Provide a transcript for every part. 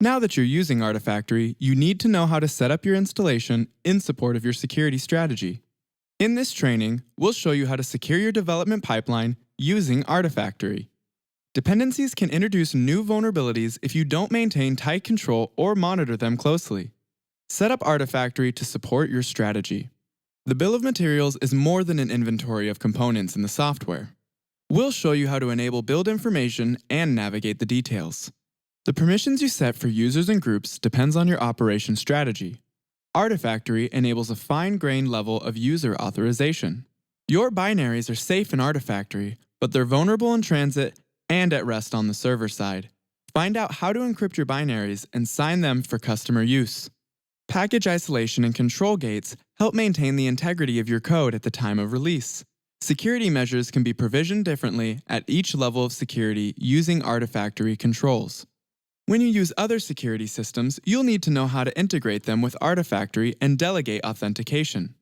Now that you're using Artifactory, you need to know how to set up your installation in support of your security strategy. In this training, we'll show you how to secure your development pipeline using Artifactory. Dependencies can introduce new vulnerabilities if you don't maintain tight control or monitor them closely. Set up Artifactory to support your strategy. The bill of materials is more than an inventory of components in the software. We'll show you how to enable build information and navigate the details. The permissions you set for users and groups depends on your operation strategy. Artifactory enables a fine-grained level of user authorization. Your binaries are safe in Artifactory, but they're vulnerable in transit and at rest on the server side. Find out how to encrypt your binaries and sign them for customer use. Package isolation and control gates help maintain the integrity of your code at the time of release. Security measures can be provisioned differently at each level of security using Artifactory controls. When you use other security systems, you'll need to know how to integrate them with Artifactory and Delegate authentication.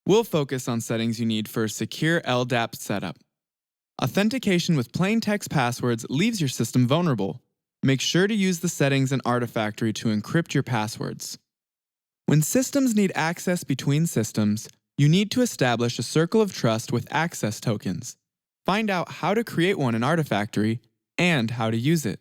We'll focus on settings you need for a secure LDAP setup. Authentication with plain text passwords leaves your system vulnerable. Make sure to use the settings in Artifactory to encrypt your passwords. When systems need access between systems, you need to establish a circle of trust with access tokens. Find out how to create one in Artifactory and how to use it.